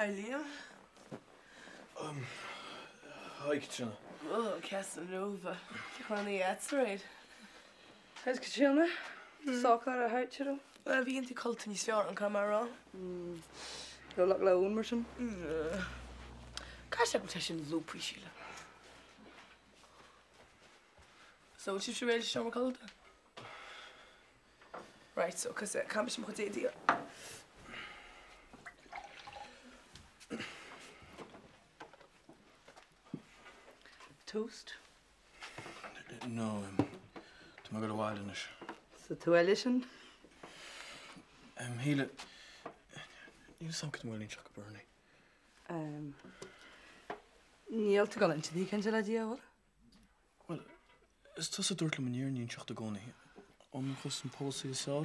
Liam. Hi, Katrina. Oh, Casanova. Honey, that's right. How's Katrina? Soccer, how do you? Well, we into Colton is fair on camera. You'll look like one person. Gosh, I'm touching loop, Sheila. So, what you ready to show me Colton? Right, so, because I can't be much idea. Toast? No, to go to wild in it. So, to listen? Hele. You something well in Chuck Bernie. Neil to go into the kind of idea, what? Well, it's just a dirty manure in Chuck the Goni. Just some policy, sir.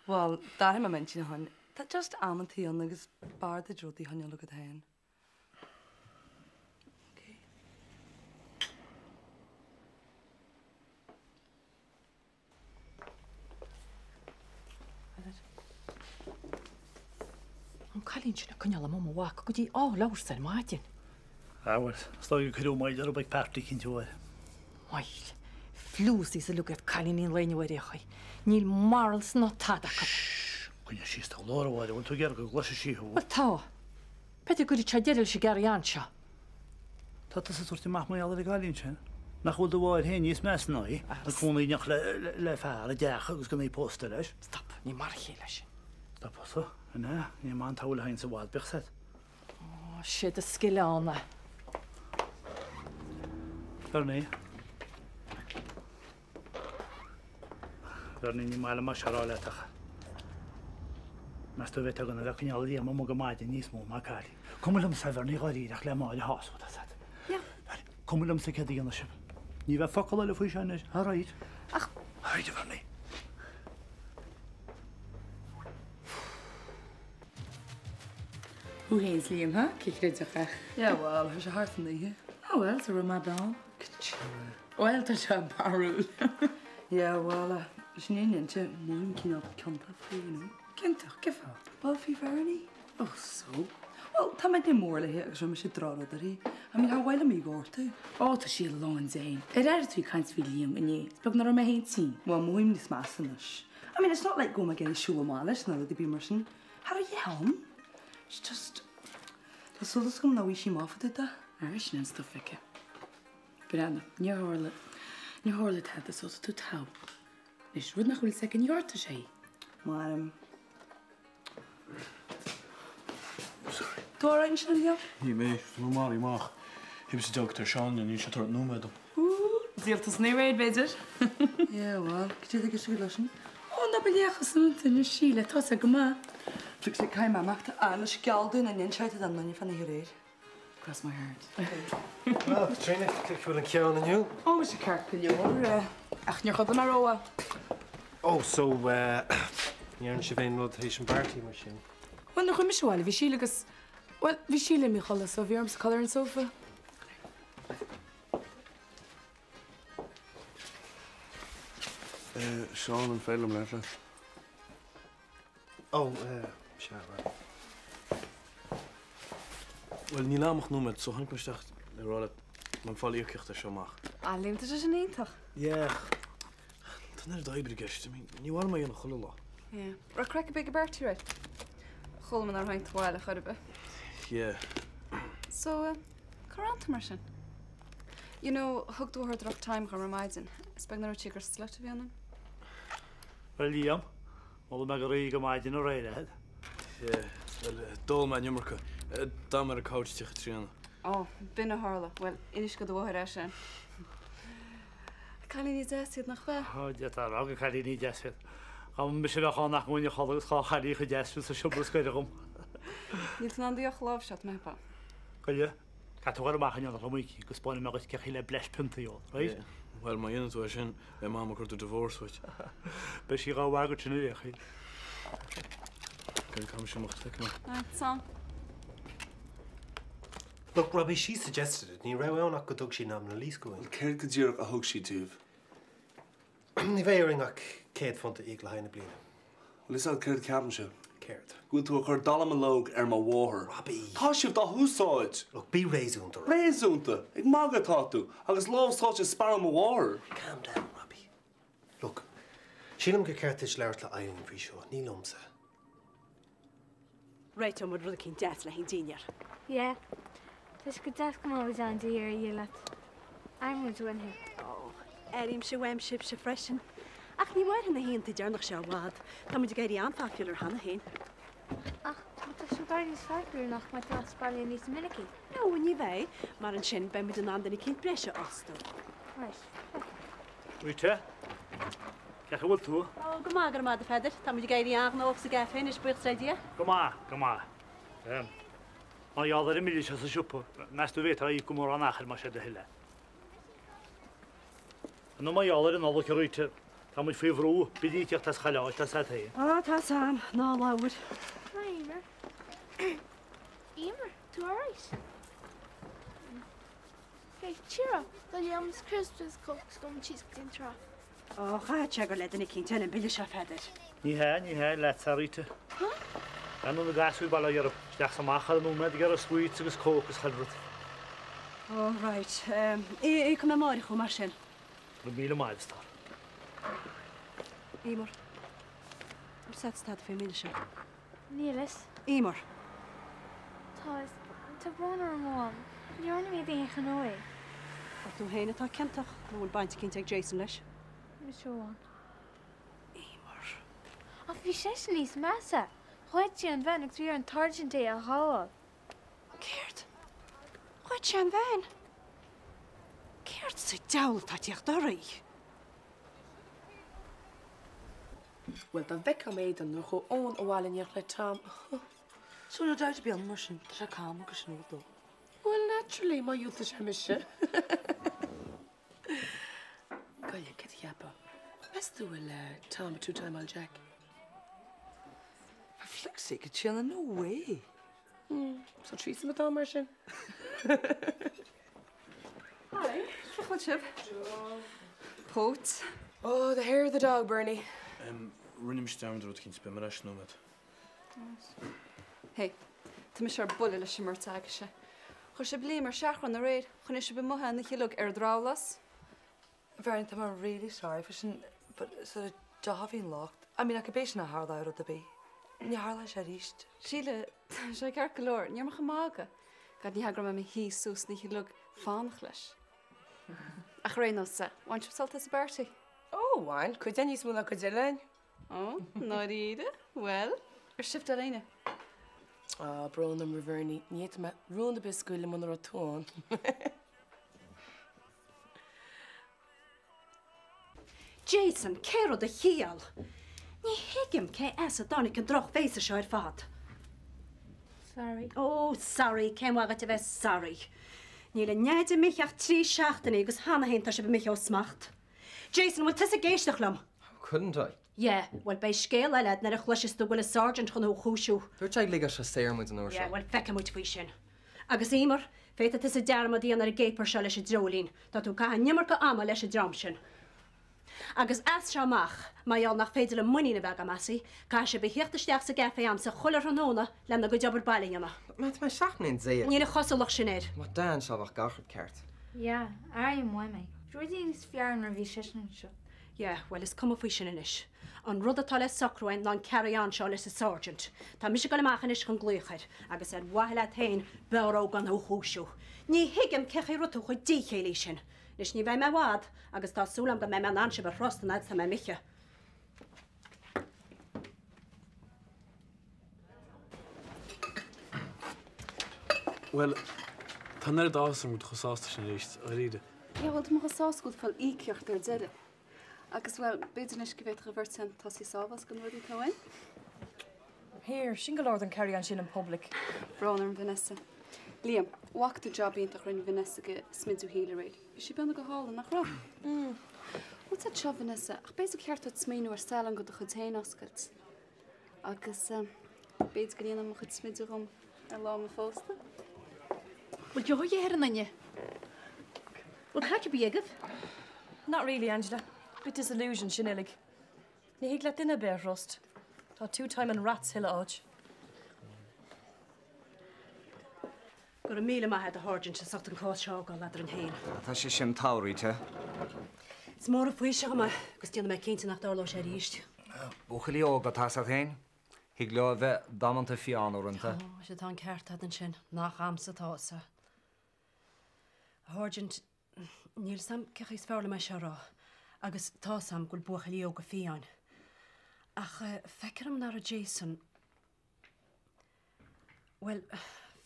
Well, that him I mentioned, hon. That just amity on the bar the jody, hon, you look at hen. Okay. An Colleen sin cynal am am wach go dí lawr sy'n Martin. Wel, sto you could my little big party into it. Wael, flws is a look at Colleen in lein wedi chai. Níl marls no tada cap. When you she's the Laura why want to get go glass she who. Wat ta? Pete gudi chadel si gari ansha. Tata se sorti mach my alle galin chen. Nach wil de waar heen is mes noi. Dan kon je nog le fare dag gus kan je posten dus. Stop, ní mar chéles. Stop so. Na, je man taul hein se wat begset. Oh, shit, a skille anna. Verni. Verni ni mal ma sharala ta. Maar vet ik dat kan je al die maar mogen maken niet meer maken. Kom hem zelf niet gaan hier, klaar maar je haast wat dat. Ja. Kom hem zeker die anders. Niet wat fakkel alle voor zijn is. Harait. Ach, harait er niet. Hoe heet Liam, huh? Kijk dit zo graag. Ja, wel, is je hart van die, Oh, wel, het is Ramadan. Wel, het is een barrel. Ja, wel, is niet eentje mooi kino kant af, you know. Kent toch, geval? Wel, Vernie. Oh, zo. Wel, dat met die moorle hier, zo met je trouwen daar, I mean, how well am I gehoord, hè? Oh, het is heel lang zijn. Er is twee kansen van Liam en je. Sprak naar mij heen zien. Wel, mooi om die smassen is. I mean, it's not like going against show mal, is nou die Bemerson. How are you home? It's just... Dat zal dus komen nou eens iemand af dit, hè? Er is een stofje. Branda, je hoort het het zo te touw. Dus wordt nog wel second jaar te zijn. Maar, Sorry. Door een snel, ja? Hier mee, normaal je mag. Heb je dokter Sean en je zit er het noemen met hem. Deelt ons niet weer beter. Ja, wel. Ik zit er eens gelassen. Oh, dat ben je gezond in de Chile. Het was een gema. Dus ik ga mijn macht alles geld doen en je schijt dan dan je van hier reed. Cross my heart. Well, Katrina, ik wil een keer aan jou. Oh, is je kerkje, joh. Ach, je gaat er maar roa. Oh, so, Jaren Siobhan Rod heeft een party machine. Wel, nog een miswaal. Wie Chile is... Wel, wie Chile me alles zo weer om zijn color en sofa. Sean en veel om letten. Oh, Sharon. Wel, niet naam mag noemen, zo hangt me dacht. De rol mijn val hier krijgt dat zo mag. Alleen, het is een eentag. Ja. Dan is het uitbreid gest. Niet waarom maar je nog gelul. Ja. Maar krijg een beetje baard hier uit. Gollen me naar mijn toilet, ga je Ja. So, current immersion. You know, hug door her drop time gaan remijden. Spek naar het chickers slecht te vinden. Wel Liam. Alle magarie gemaakt in een rijden, hè? Ja. Wel, dol mijn nummerke. Dan met een coach tegen trainen. Oh, binnen Harle. Wel, is goed door haar zijn. Kan je niet zeggen het nog wel? Oh, dat daar ook kan je niet zeggen. Gaan misschien nog gaan naar gewoon je gaan die gegessen zo super skederom. Niet van die geloof zat met pa. Kan je? Gaat toch wel maken je nog een beetje. Gespannen maar eens hele blashpunten joh, right? Wel, maar in het was en mijn mama kort de divorce wordt. Best hier al wagertje nu echt. Kan ik misschien nog stekken? Sam. Look, Robbie, she suggested it. Ni raw not good she nam na lease going. Ceir go dtír a thug sí túh. Ni bhéiring ach céad fonta ag le haine bliana. Well, is that ceir ceapan seo? Caird. Gwyl tú a chur dalam a log ma wóthir. Robbie. Tá sibh dá húsáid. Look, be réasúnta. Réasúnta. Ag mágad tá tú. Agus lámhsáid is sparm a wóthir. Calm down, Robbie. Look, sílam go ceirtis leirt le aon frí seo, ní lomsa. Right, I'm rud cinn deas le hyn dîniar. Yeah. Tys go das go always on to hear you lot. I'm with one here. Oh, erim se wem ship se freshen. Ach, ni waar hyn hyn te jarnach se wad. Dan moet je gairi aanfakular hanna hyn. Ach, wat is zo daar niet vaker nog met dat spalje niet minneke? No, when je wij, maar een shin ben met een ander die kind bresje asto. Right. Rita? Kijk je wel toe? Oh, kom maar de verder. Dan moet je gairi aangen of ze gaaf heen is buurt zei je. Kom maar. Maar ja, dat is een soep. Naast de weet dat je komt aan achter maar de hele. En dan maar ja, dat is een alle keer dan moet je vrouw bedient je dat geluid, dat zat hij. Oh, dat is aan. Nou, lauwer. Emer. Emer, doe alright. Hey, cheer up. Dat je ons Christmas cooks kom cheese in trap. Oh, ga check let en ik kind en billen se verder. Niet hij, laat ze Rita. En dan de gas weer ballen hier op. Zeg ze maar gaan doen met die sweet, dus koken is het. Oh, right. Ik kom maar gewoon maar zijn. De miele maar is daar. Emer. Waar staat het voor mensen? Niels. Emer. Thuis. Te wonen man. You're only being genoeg. Wat doe heen het al kent toch? Nu een bandje kind tegen Jason les. Zo aan. Emer. Of wie zes niet massa. Gooit je en wen ik weer een targent day al houden. Keert. Gooit je en wen. Keert ze duwl dat je daar. Wel, dan weg aan mij dan nog gewoon een jaar le tam. Zo'n Duits bij een marsen. Dat is een kamer gesnoerd door. Well, naturally, maar je te zeggen. Kan je het jappen? Best doe wel tam two-time al Jack. For flick's sake, it's chilling, no way. Zo treat ze met dan maar zijn. Hi, wat chip? Poot. Oh, the hair of the dog, Bernie. Rinne me staan door het kind bij me als je het. Hey, ty mis ar bulle leis mar tag se. Chu se bli mar seaach an a réid, chun is se be mothe na chiilug drálas. Variant, I'm really sorry for some, but sort of having locked. I mean, I could be in a hard out of the bay. Ní hála sé ríist. Síle sé cear golóir, níor mar chamága. Gad ní hagra me hí sús na chiilug fánach leis. Ach rénos sa, bhaint se salta sa berti. Oh, wine. Could then you smell like a jelly? Oh, náide? Well, shift a réine. Ah, Brown and Riverny. Niet me ruin de biscuit le mon rotoon. Jason, cero de chial. Ní higgim ke essa donig an droch féise seo fad. Sorry. Oh, sorry, céim wagad te bheith sorry. Ní le neide mich ach trí seachtainna agus hána hénta se be mich ó smacht. Jason, bhfuil tus a géisteach lom? Couldn't I? Yeah, well, bei scéal eile nar a chluisis do bhfuil a sergeant chun ó chúisiú. Dúirt ag ligas a séir muid an Yeah, well, fecha muid fao sin. Agus ímar, féit tus a dearma díana ar a gépar se leis a drolín, dat tú gaha nimar go ama leis a dramsin. Agus as seamach, mai al nach féidir le muí na bheith amasi, cá se behiachtasteach sa gafa am sa cholar an nóna le na go deabar bailíanna. Met my seachnain zéad. Ní na chosalach sinnéir. Má dan seach gachard ceart. Yeah, I am one me. Rudy is fear na bhí session seo. Yeah, well, is cum fao sin inis. An rud atá le sacroin ná carán seo leis a sergeant. Tá mis go leachchan is chun gluúchaid, agus ar waile tain beró gan ó chúisiú. Ní hiigim ceché rutú chu díchéilí sin. Nis ní bheith me bhád, agus tá súlam go me me anse bar frostanid sa me miche. Well, tá net dásam go chosáasta sin réist a riide. Ja, want mag sáscoil fall íceocht ar deide. Agus bhfuil beidir is go bhéit revert san tasí sábhas go nuir an cáin? Here, single an carry on sin in public. Bránar an Vanessa. Liam, wachta job íntach rinne Vanessa go smidú híle réid. Is si benna go hála nach rá? What's that job, Vanessa? Ach béidir ceart at smíú ar salan go do chud héin oscailt. Agus beidir go líana mo chud smidú rom ar lá a fósta. Well, you're here and you. Well, can't you be agad? Not really, Angela. Bit disillusioned, Shinillig. Ní hiag let in a bear rust. Tá two-time an rats hill áid. Gur a míle maithe a háirginn se socht an cá seágáil leidir an héin. Tá sé sin táiríte. Is mór a faoise me gus tíanana me cinnta nach dáló sé ríist. Buchailí óga tá a chéin, hí le bheith damananta fianúanta. Se tá ceart an sin nach amsa tása. Háirgint níl sam cechas fearla me se rá, agus tá sam gúil buchailí óga fiáin. Ach feicem nar a Jason. Well,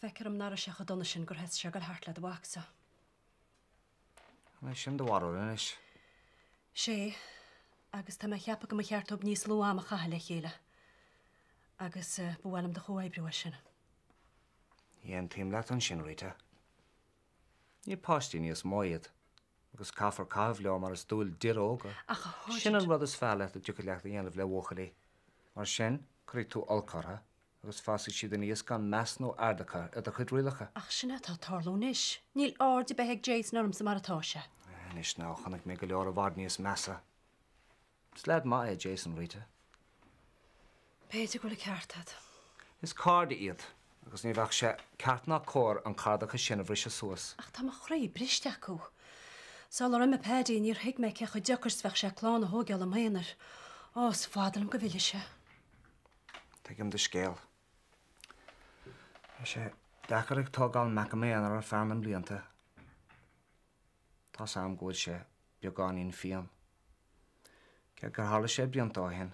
feicem nar a seach a donna sin gur hes se gal hart le a bhaachsa. Mai sin do warú inis. Sé, agus tá me cheappa go me cheartób níos lú am a chaithe le chéile. Agus bhfuilm de choáibbrú sin. Íon tíim leat an sin rite. Ní páistí níos móiad, agus caafar cabh le mar is dúil diróga. Sin an rud is fearr leat a dúcha leach a dhéanamh le bhuachalí. Mar sin, chuir tú olcartha, agus fásaigh siad a níos gan meas nó ardacha a chud rialacha. Ach sinna tá tarlónis. Níl áirdi beheag Jason orm sa maratá se. Nis ná chanach mé go leor a bhard níos measa. Sled má é Jason rite. Péidir gola ceartad. Is cáda iad, agus ní bheith sé ceartná cór an cádacha sin a bhris suas. Ach tá chraí briste acu. Sáil ar imime pédaí níor hiic me cecha deachars bheith sé chlán a thógeal am héanaar. Ás fádalam go bhile se. Tuigim de scéal. sé deachar tógáil mecha méanaar ar fearman blianta. Tá sam gúil sé beagáín fiam. Ce gur hála sé bliantáhin,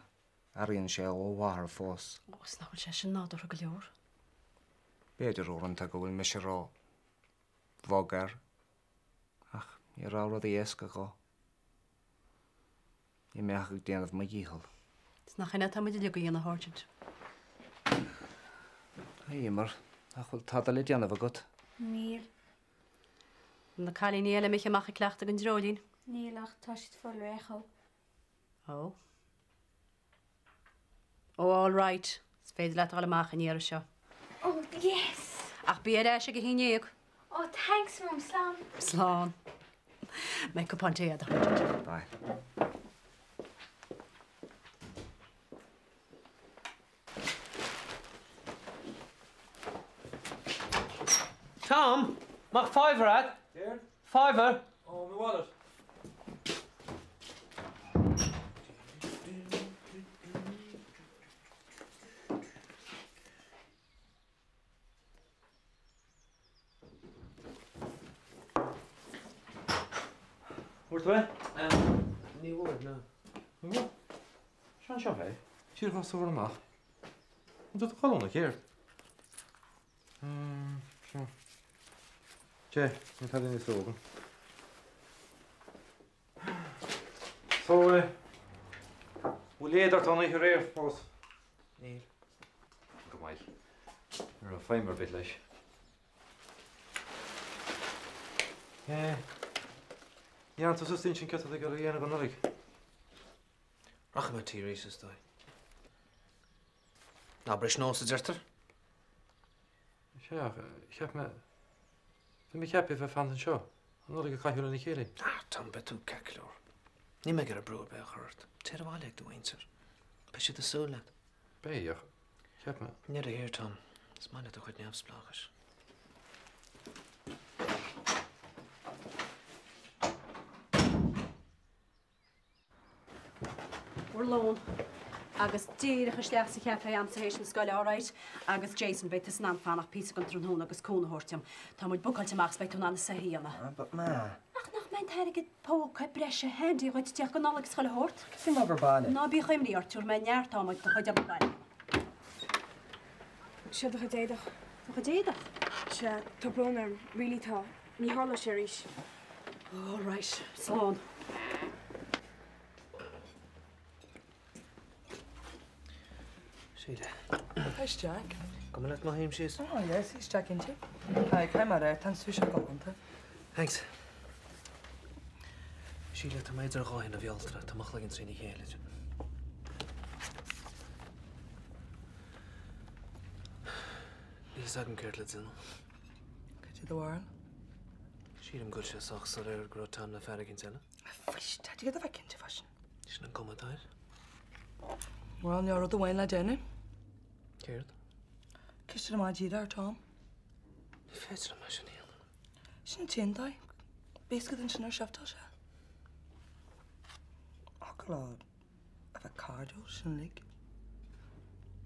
aíonn sé ó bhhar fós. Ós náil sé sin nádor go leor. Béidir óanta go bhfuil me sé rá. Bhágar. Ach, ní rá rud éasca gá. Í meach ag déanamh ma díhall. Is nach chinna tamid le go dhéana háirgint. Ímar, ach bhfuil tá le déanamh agat. Níl. Na chalíní eile miche amach cleachta an drólín. Nílach tá siad fór echo. Oh. Oh, all right. Is féidir leat all amach in éar seo. Oh, yes. Ach bíad é se go hínéag. Oh, thanks, Mum. Slán. Slán. Make up on téad a háirgint. Bye. Tom, mag fiver at? Here? Fiver? Oh, my wallet. Where's the way? Ní bhór, no. What? Sean Shopee? Siad chas over amach. Dút a chalónna céir. Sure. Jay, I'm telling you this open. So, we'll lay that on your ear, suppose. Neil. Come on. You're a fine bit like. Yeah. Yeah, it's just thinking that they got a year ago, Rach tí rééis dói. Ná breis nó sa deirtar? Ich heb me... Fy mi cepi fe fan an seo. An olig a caiúil yn i chéri. Tam betú ceclór. Ní me gur a brúr be chuirt. Téir a bháile ag dúhaintir. Be si a súla. Béach. Ceap me. Níar a hir, Tom. Is máile a chuid neamhspláchas. We're lone. Agus díire chuisteach sa cheappa am sa hééis na scoile áráid, agus Jason beit is an fannach pí an trún agus cúna hórtiam. Tá muid bucailte beit an sa híanana. But ma. Ach nach mein teirigid pó caip breise hendi chuid teach go nálagus scoile hórt. Fin over báile. Ná bí chuimlí ortúr me neartá muid do chuid ab baile. Se do déadach. Do déadach? Se tá blónar rilí tá. Ní hála sé ríis. All right, slán. Síle. He's Jack. Come let my him she's. Oh, yes, he's Jack, isn't he? Hi, come on, thanks for showing up. Thanks. Síle tá méidir a gáin a bhealtra, tá mach legin trína chéile. Is agam ceirt le zin. Could you the warren? Sílim gúil sé soch sa réir gro tam na ferragin zile. Fish, did you get the vacancy fashion? Sin an gomatáir? Well, you're the wine, Jenny. Céird? Kiss your magic there, Tom. Féidir am sin íon. Sin tindai. Basically, then sin chef tasha. Accolade. Avocado, sin lig.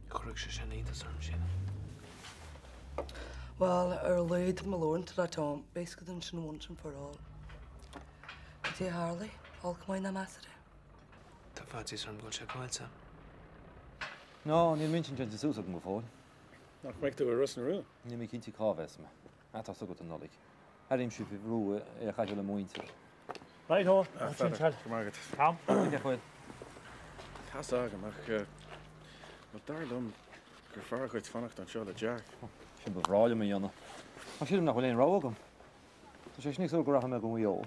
Correct sin íon as arm sin. Well, laid Malone to that Tom. Basically, then sin once and for all. Dear Harley, all come in the master. Tá fátis arm go se cáil sa. No, níl mintin sin sús go fáil. Nach meid tú a Russ na rú. Ní mé cinnti cábhes me. Atá so go an nolik. Harim si fi rú a chaile le muinte. Right ho. Margaret. Tom. Ja chuil. Tá agamach mar darlumm gur far chuid fannacht an seo le Jack. Sin bhráile mé dhéanana. Tá siad nach bhfuil éon rágam. Tá sé snig go racha me go jó.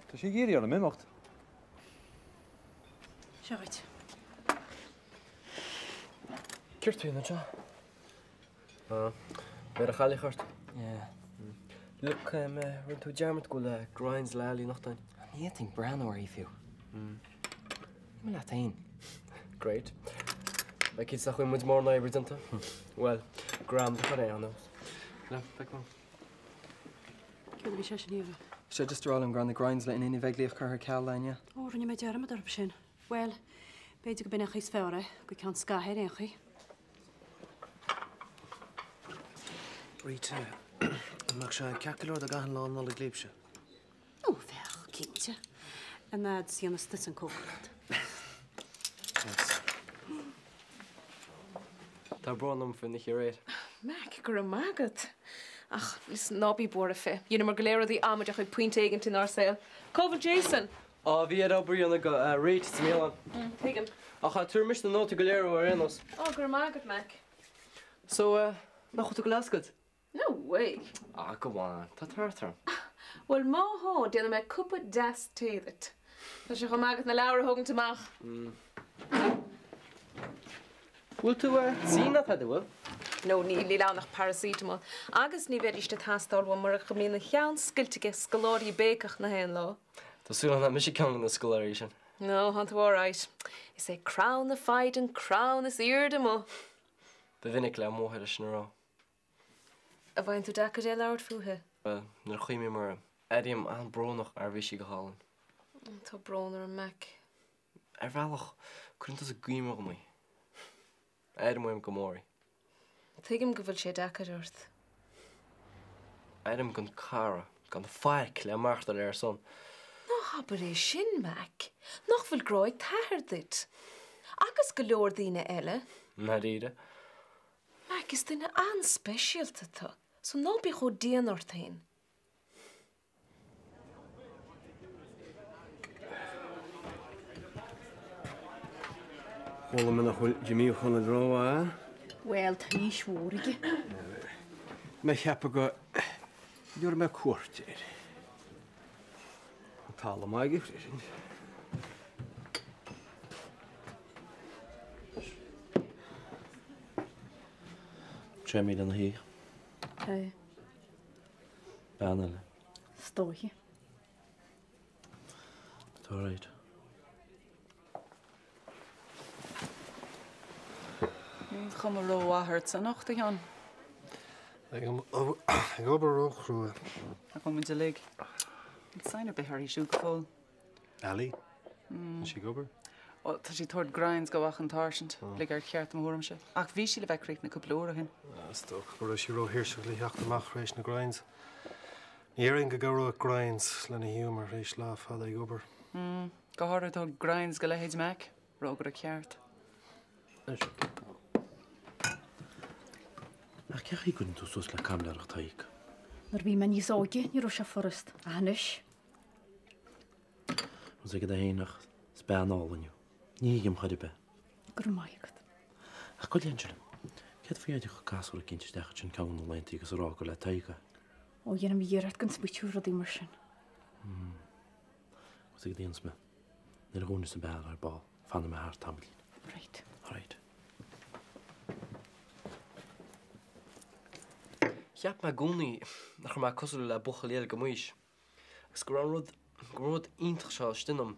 Tá sé géirí ar na mimocht. Sraith. Ceir tú na seo? Beir a chaile chart? Look, run tú dearmad go le grinds lealaí nachtain. Ní ting bran or í fiú. Me le tain. Great. Ba cid sa chuin muid mór na ibridanta? Well, gram de choré an Le, bec mo. Cyn fi sin ífa. Se just rálam gran na grinds le in bheitglíoch chu ceall leine. O, rwy'n mae diarm ar sin. Wel, beidig o byn eich sfewre, gwy cawn sgaher eich chi. Rita, mag se ceacalór a gahan lán nála glébse. O, fech, cyntia. Yna sy'n ystys yn cwglad. Tá bron am fin ich réid. Mac, gur a magad. Ach, lis nobby bor a fe. Yna mar galera di amad ach puint eigent in our sale. Coven Jason. Bhí obair anna go réit sa mélan. Take him. Ach, tuair mis na nóta go léir ar anos. Oh, gur a magad, Mac. So, nach chu tú go lascad? No way. Go bháin, tá tartar. Wel, má hó, dyn me cwpa das teidit. Tá sé go magad na lawer hogan tamach. Bhfuil tú sína feidir bhfuil? No, ní lí nach paracetamol. Agus ní bheith iste tastal wa mar a chymlín na chean skiltige scolóri bécach na hen lá. Tásúla na mis cean na scoláirí sin. No, han tú all right. Is a crown the fight and crown is ear de mo. Ba vinnig le móthir sin rá. A bhain tú daca dé leir fuhe? Well, nar chuí mé mar éidim an brónach ar bhí go hálan. Tá brónar an Mac. Ar bhealach, chuint a gcuime go mí. Éidim muim go mórí. Tuigim go bhfuil sé daca dúirt. Éidim gan cara, gan faic le martar ar son. No habar é sin, Mac. Noch bhfuil gráid tair dit. Agus go leor dtíine eile. Na ríide. Mac is duine anspecialta tá. So nó bí cho díanaar tain. Bhla me nach Jimmy chuna drá Wel, tá ní svórige. Me cheappa go dúr me cuairtéir. Tála maige sin. Tréimid an hí. Hei. Banale. Stói. Tá ráid. Chum ro áthart san nachta an. Ag obair róchrú. A chum muid a lig. Sainna be harí siú go fóil. Ali? Sí gobar? Well, tá sí tuair grinds go bhaach an táirsint, lig ar ceart am thuairm se. Ach bhí sí le bheith críic na cúpla hin. Stoch, go sí ró hirsú le heachta amach rééis na grinds. Níaring go goró grinds le na humor rééis lá fad ag obair. Go háir tá grinds go lehéid meic, rógur a ceart. Ach ceach í gunn tú sos le camleach taíc. Nar bhí me níos óige, ní ro se forrast. Anis. Was ag a héanaach spánálainniu. Ní gim chuide be. Gur maigad. Ach go léanseile. Cead fiad go gasú a cinnte deach sin cán na leintaí agus rá go le taige. Ó dhéanam dhéart gon smuitiú rodí mar sin. Was ag déans me. Nar gúna sa beal ar bá, fanna me haar tamlín. Right. Right. Cheap me gúnaí nach má cosú le bucha léal go muis. Agus go rud ítach seo stinnom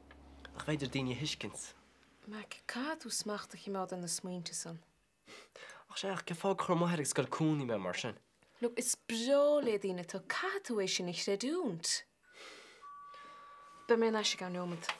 ach féidir daoine hiiscint. Mac, cadw smachta chi mod yn y smwynta son. Ach sé ach gefá chromaher ag sgal cúni me mar sin. Look, is bro le dina to cadw eisiau ni chredwnt. Be me'n eisiau gawn niomad.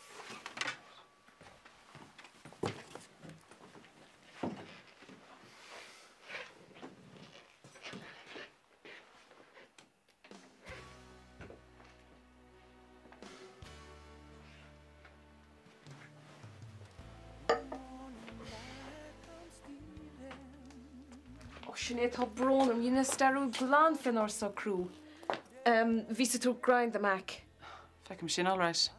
Sinead tá bron am dhéana starú glán fan or so crú. Ví sa tú grind the mac. Feic am sin all right.